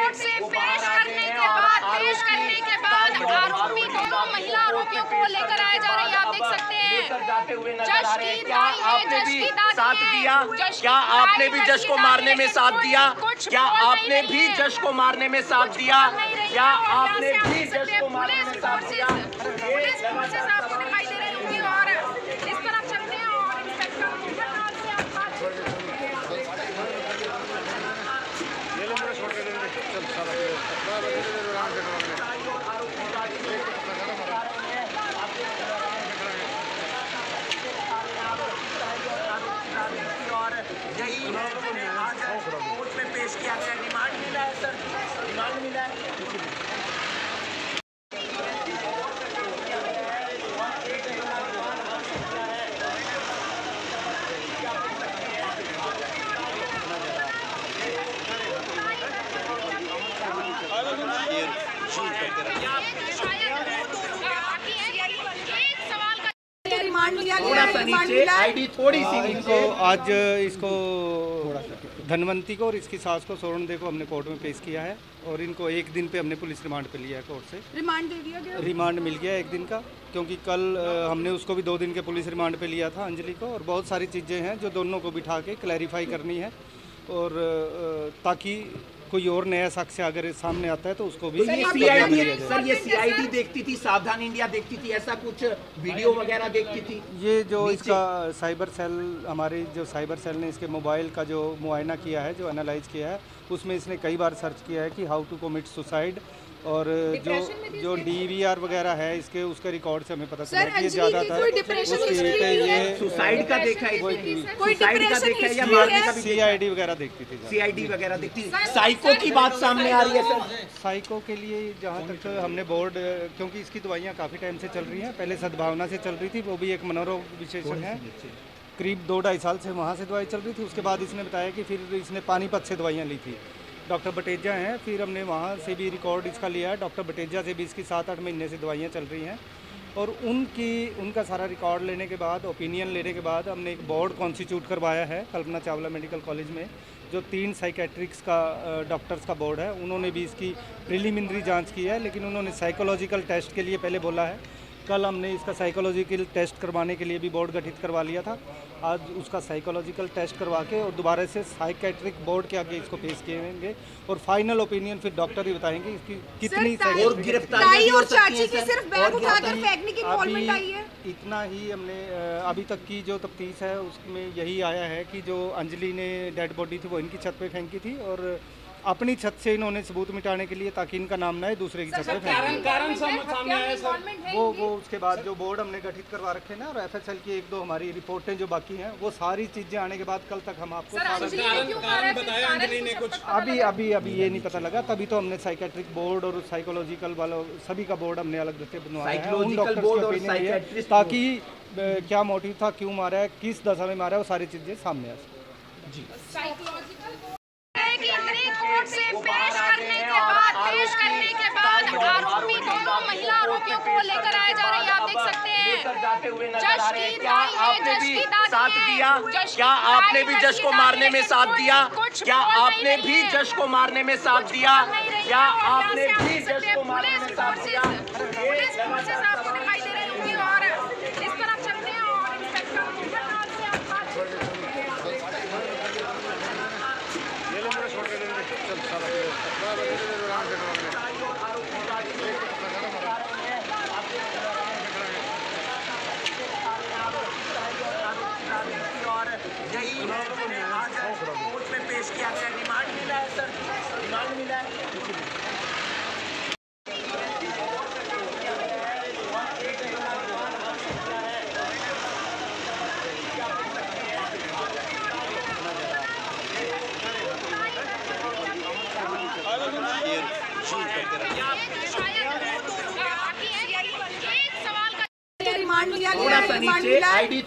Court से पेश करने के बाद आरोपी दोनों महिला आरोपियों को लेकर आए जा रहे हैं। आप देख सकते हैं जश की क्या आपने भी साथ दिया? क्या आपने भी जश को मारने में साथ दिया? क्या आपने भी जश को मारने में साथ दिया? क्या आपने भी जश को मारने में साथ दिया? पुलिस फोर्सेस आपको दिखाई दे रही होंगी और इस तरफ चलते हैं और इंस्पेक्टर से आप बात यही आज कोर्ट में पेश किया गया। रिमांड मिला है सर, रिमांड मिला है। थोड़ी सी इनको आज इसको धनवंती को और इसकी सास को सोरणदे को हमने कोर्ट में पेश किया है और इनको एक दिन पे हमने पुलिस रिमांड पे लिया है कोर्ट से। रिमांड दे दिया गया? रिमांड मिल गया एक दिन का, क्योंकि कल हमने उसको भी 2 दिन के पुलिस रिमांड पे लिया था अंजलि को, और बहुत सारी चीज़ें हैं जो दोनों को बिठा के क्लैरिफाई करनी है और ताकि कोई और नया साक्ष्य अगर सामने आता है तो उसको भी सर ये सीआईडी देखती थी, सावधान इंडिया देखती थी, ऐसा कुछ वीडियो वगैरह देखती थी? ये जो इसका साइबर सेल, हमारी जो साइबर सेल ने इसके मोबाइल का जो मुआयना किया है, जो एनालाइज किया है, उसमें इसने कई बार सर्च किया है कि हाउ टू कमिट सुसाइड, और जो डीवीआर वगैरह है इसके, उसके रिकॉर्ड से हमें पता चला कि ये ज़्यादातर ये सुसाइड का देखा है, सुसाइड का देखा है या मारने का भी? सीआईडी वगैरह देखती थी, सीआईडी वगैरह देखती थी। साइको की बात सामने आ रही है सर। साइको के लिए जहाँ तक हमने बोर्ड, क्योंकि इसकी दवाइयाँ काफ़ी टाइम से चल रही हैं, पहले सद्भावना से चल रही थी, वो भी एक मनोरोग विशेषज्ञ है, करीब 2-2.5 साल से वहाँ से दवाई चल रही थी। उसके बाद इसने बताया कि फिर इसने पानीपत से दवाइयाँ ली थी, डॉक्टर बटेजा हैं, फिर हमने वहाँ से भी रिकॉर्ड इसका लिया है, डॉक्टर बटेजा से भी इसकी 7-8 महीने से दवाइयाँ चल रही हैं, और उनका सारा रिकॉर्ड लेने के बाद, ओपिनियन लेने के बाद हमने एक बोर्ड कॉन्स्टिट्यूट करवाया है कल्पना चावला मेडिकल कॉलेज में, जो 3 साइकेट्रिक्स का डॉक्टर्स का बोर्ड है। उन्होंने भी इसकी प्रिलिमिनरी जांच की है, लेकिन उन्होंने साइकोलॉजिकल टेस्ट के लिए पहले बोला है। कल हमने इसका साइकोलॉजिकल टेस्ट करवाने के लिए भी बोर्ड गठित करवा लिया था। आज उसका साइकोलॉजिकल टेस्ट करवा के और दोबारा से साइकेट्रिक बोर्ड के आगे इसको पेश किएंगे और फाइनल ओपिनियन फिर डॉक्टर ही बताएंगे इसकी कितनी और गिरफ्तारी और चाची की सिर्फ बैग उठाकर फेंकने की इन्वॉल्वमेंट आई है। इतना ही हमने अभी तक की जो तफ्तीश है उसमें यही आया है कि जो अंजलि ने डेड बॉडी थी वो इनकी छत पे फेंकी थी, और अपनी छत से इन्होंने सबूत मिटाने के लिए, ताकि इनका नाम ना है, दूसरे की छत पे फेंकी। कारण सामने आया सर। वो उसके बाद जो बोर्ड हमने गठित करवा रखे ना, और एफएसएल की 1-2 हमारी रिपोर्टें जो बाकी हैं, वो सारी चीजें आने के बाद कल तक हम आपको कारण बताया अंजलि ने कुछ? अभी ये नहीं पता लगा, तभी तो हमने साइकेट्रिक बोर्ड और साइकोलॉजिकल वालों सभी का बोर्ड हमने अलग से बनवाया है उन डॉक्टर्स की ओपिनियन, ताकि क्या मोटिव था, क्यों मारा है, किस दशा में मारा है, वो सारी चीजें सामने आ सके। जी कोर्ट से पेश करने के बाद आरोपी दोनों महिला आरोपियों को लेकर आए जा रहे हैं। आप देख सकते हैं जश की क्या आपने भी साथ दिया? क्या आपने भी जश को मारने में साथ दिया? क्या आपने भी जश को मारने में साथ दिया? क्या आपने भी जश को मारने में साथ दिया? पुलिस फोर्सेस आपको दिखाई दे रही होंगी और इस तरफ चलते हैं और इंस्पेक्टर से आप बात यही आज कोर्ट में पेश किया गया। रिमांड मिला है सर, रिमांड मिला है।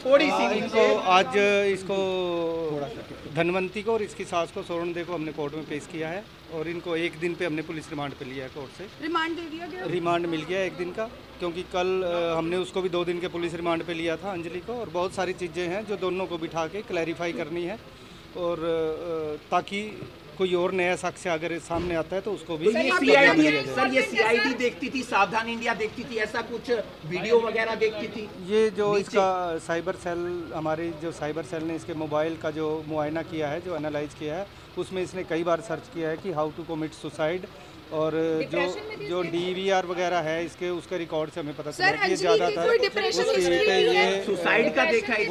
थोड़ी सी इनको आज इसको धनवंती को और इसकी सास को सोरणदे को हमने कोर्ट में पेश किया है और इनको एक दिन पे हमने पुलिस रिमांड पे लिया है कोर्ट से। रिमांड दे दिया गया? रिमांड मिल गया एक दिन का, क्योंकि कल हमने उसको भी 2 दिन के पुलिस रिमांड पे लिया था अंजलि को, और बहुत सारी चीज़ें हैं जो दोनों को बिठा के क्लैरिफाई करनी है और ताकि कोई और नया साक्ष्य अगर सामने आता है तो उसको भी ये सीआईडी सर, ये सीआईडी देखती थी, सावधान इंडिया देखती थी, ऐसा कुछ वीडियो वगैरह देखती थी? ये जो इसका साइबर सेल, हमारे जो साइबर सेल ने इसके मोबाइल का जो मुआयना किया है, जो एनालाइज किया है, उसमें इसने कई बार सर्च किया है कि हाउ टू कमिट सुसाइड, और जो डीवीआर वगैरह है इसके, उसके रिकॉर्ड से हमें पता चला कि ये ज़्यादातर ये सुसाइड का देखा है,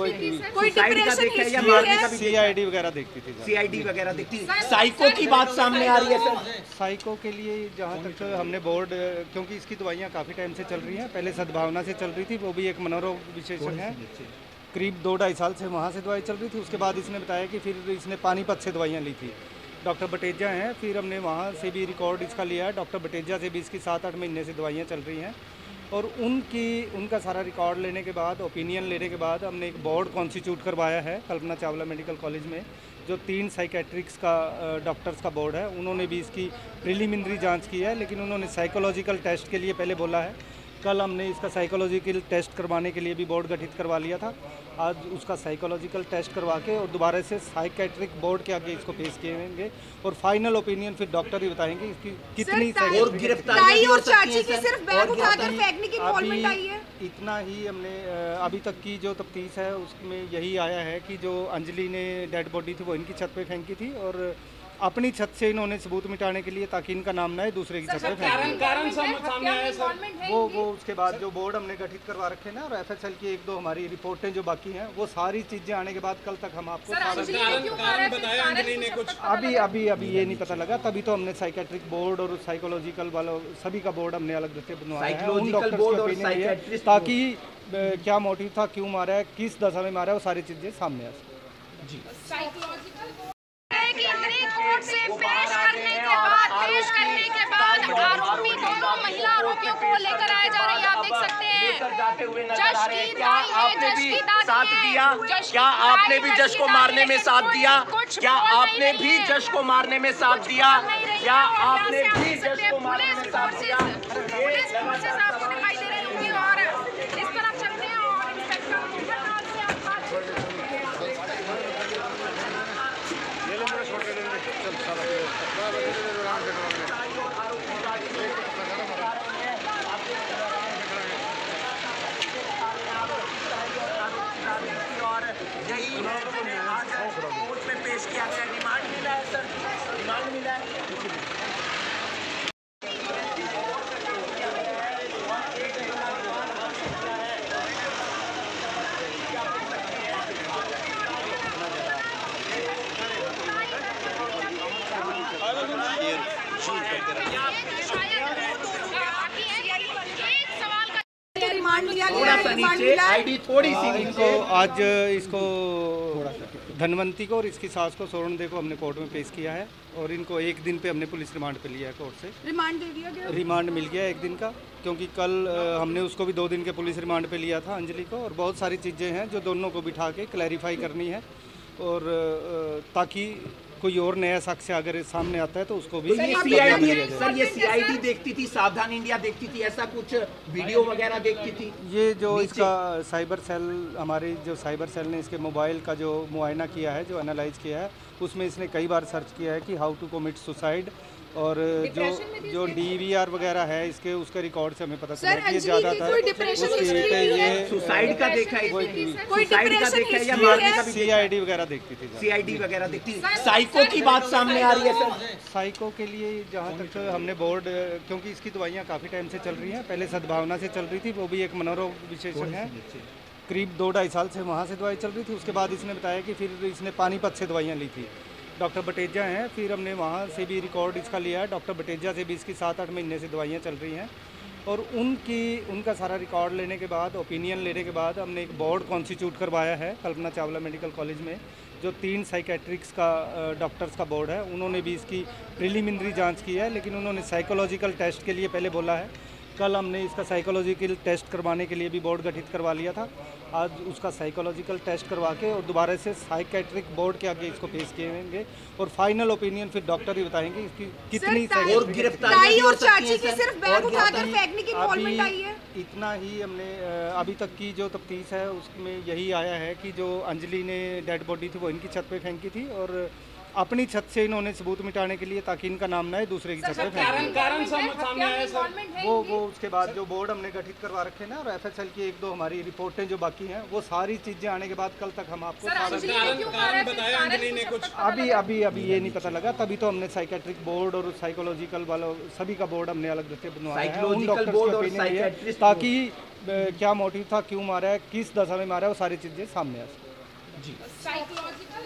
सुसाइड का देखा है या मारने का भी? सीआईडी वगैरह देखती थी, सीआईडी वगैरह देखती थी। साइको की बात सामने आ रही है सर। साइको के लिए जहाँ तक हमने बोर्ड, क्योंकि इसकी दवाइयाँ काफ़ी टाइम से चल रही हैं, पहले सद्भावना से चल रही थी, वो भी एक मनोरोग विशेषज्ञ है, करीब 2-2.5 साल से वहाँ से दवाई चल रही थी। उसके बाद इसने बताया कि फिर इसने पानीपत से दवाइयाँ ली थी, डॉक्टर बटेजा हैं, फिर हमने वहाँ से भी रिकॉर्ड इसका लिया है, डॉक्टर बटेजा से भी इसकी 7-8 महीने से दवाइयाँ चल रही हैं, और उनका सारा रिकॉर्ड लेने के बाद, ओपिनियन लेने के बाद हमने एक बोर्ड कॉन्स्टिट्यूट करवाया है कल्पना चावला मेडिकल कॉलेज में, जो 3 साइकेट्रिक्स का डॉक्टर्स का बोर्ड है। उन्होंने भी इसकी प्रिलिमिनरी जांच की है, लेकिन उन्होंने साइकोलॉजिकल टेस्ट के लिए पहले बोला है। कल हमने इसका साइकोलॉजिकल टेस्ट करवाने के लिए भी बोर्ड गठित करवा लिया था। आज उसका साइकोलॉजिकल टेस्ट करवा के और दोबारा से साइकेट्रिक बोर्ड के आगे इसको पेश किएंगे, और फाइनल ओपिनियन फिर डॉक्टर ही बताएंगे इसकी कितनी और गिरफ्तारी और चाची की सिर्फ बैग उठाकर फेंकने की इन्वॉल्वमेंट आई है। इतना ही हमने अभी तक की जो तफ्तीश है उसमें यही आया है कि जो अंजलि ने डेड बॉडी थी वो इनकी छत पे फेंकी थी, और अपनी छत से इन्होंने सबूत मिटाने के लिए, ताकि इनका नाम ना है, दूसरे की छत पे फेंकी। कारण सामने आया सर, वो उसके बाद जो बोर्ड हमने गठित करवा रखे ना, और एफएसएल की 1-2 हमारी रिपोर्टें जो बाकी हैं, वो सारी चीज़ें आने के बाद कल तक हम आपको कारण बताया अंजलि ने कुछ? अभी ये नहीं पता लगा, तभी तो हमने साइकेट्रिक बोर्ड और साइकोलॉजिकल वालों सभी का बोर्ड हमने अलग से बनवाया है, उन डॉक्टर्स की ओपिनियन लिए, ताकि क्या मोटिव था, क्यों मारा है, किस दशा में मारा है, वो सारी चीज़ें सामने आ सकें। जी, कोर्ट से पेश करने के बाद आरोपी, दोनों महिला आरोपियों को लेकर आए जा रही है। आप देख सकते हैं जज की क्या आपने भी साथ दिया? क्या आपने भी जज को मारने में साथ दिया? क्या आपने भी जज को मारने में साथ दिया? क्या आपने भी जज को मारने में साथ दिया? पुलिस फोर्सेस आपको दिखाई दे रही होंगी, और इस तरफ चलते हैं और इंस्पेक्टर कोर्ट में पेश किया गया, रिमांड मिला है सर, रिमांड मिला है। थोड़ी सी इनको आज इसको धनवंती को और इसकी सास को सोरणदे को हमने कोर्ट में पेश किया है, और इनको 1 दिन पे हमने पुलिस रिमांड पे लिया है कोर्ट से। रिमांड दे दिया गया, रिमांड मिल गया 1 दिन का, क्योंकि कल हमने उसको भी 2 दिन के पुलिस रिमांड पे लिया था अंजलि को, और बहुत सारी चीज़ें हैं जो दोनों को बिठा के क्लैरिफाई करनी है, और ताकि कोई और नया साक्ष्य अगर सामने आता है तो उसको भी सीआईडी सर, ये सीआईडी देखती थी, सावधान इंडिया देखती थी, ऐसा कुछ वीडियो वगैरह देखती थी? ये जो इसका साइबर सेल, हमारे जो साइबर सेल ने इसके मोबाइल का जो मुआयना किया है, जो एनालाइज किया है, उसमें इसने कई बार सर्च किया है कि हाउ टू कमिट सुसाइड, और जो डीवीआर वगैरह है इसके, उसके रिकॉर्ड से हमें पता चला कि ये ज़्यादातर ये सुसाइड का देखा है, सुसाइड का देखा है या मारने का भी? सीआईडी वगैरह देखती थी, सीआईडी वगैरह देखती थी। साइको की बात सामने आ रही है सर। साइको के लिए जहाँ तक हमने बोर्ड, क्योंकि इसकी दवाइयाँ काफ़ी टाइम से चल रही हैं, पहले सद्भावना से चल रही थी, वो भी एक मनोरोग विशेषज्ञ है, करीब 2-2.5 साल से वहाँ से दवाई चल रही थी। उसके बाद इसने बताया कि फिर इसने पानीपत से दवाइयाँ ली थी, डॉक्टर बटेजा हैं, फिर हमने वहाँ से भी रिकॉर्ड इसका लिया है, डॉक्टर बटेजा से भी इसकी 7-8 महीने से दवाइयाँ चल रही हैं, और उनका सारा रिकॉर्ड लेने के बाद, ओपिनियन लेने के बाद हमने एक बोर्ड कॉन्स्टिट्यूट करवाया है कल्पना चावला मेडिकल कॉलेज में, जो 3 साइकेट्रिक्स का डॉक्टर्स का बोर्ड है। उन्होंने भी इसकी प्रिलिमिनरी जांच की है, लेकिन उन्होंने साइकोलॉजिकल टेस्ट के लिए पहले बोला है। कल हमने इसका साइकोलॉजिकल टेस्ट करवाने के लिए भी बोर्ड गठित करवा लिया था। आज उसका साइकोलॉजिकल टेस्ट करवा के और दोबारा से साइकेट्रिक बोर्ड के आगे इसको पेश किएंगे, और फाइनल ओपिनियन फिर डॉक्टर ही बताएंगे इसकी कितनी और गिरफ्तारी और चाची की सिर्फ बैग उठाकर फेंकने की इन्वॉल्वमेंट आई है। इतना ही हमने अभी तक की जो तफ्तीश है उसमें यही आया है कि जो अंजलि ने डेड बॉडी थी वो इनकी छत पे फेंकी थी, और अपनी छत से इन्होंने सबूत मिटाने के लिए, ताकि इनका नाम ना है दूसरे की छत पे फैले। कारण सामने आया सर। वो उसके बाद जो बोर्ड हमने गठित करवा रखे ना, और FSL की 1-2 हमारी रिपोर्टें जो बाकी हैं, वो सारी चीज़ें आने के बाद कल तक हम आपको कारण बताया अंजलि ने कुछ। अभी ये नहीं पता लगा, तभी तो हमने साइकेट्रिक बोर्ड और साइकोलॉजिकल वालों सभी का बोर्ड हमने अलग रखे बनवाया है, उन डॉक्टर्स की opinion लिए, ताकि क्या मोटिव था, क्यों मारा है, किस दशा में मारा है, वो सारी चीज़ें सामने आ सके। साइकोलॉजिकल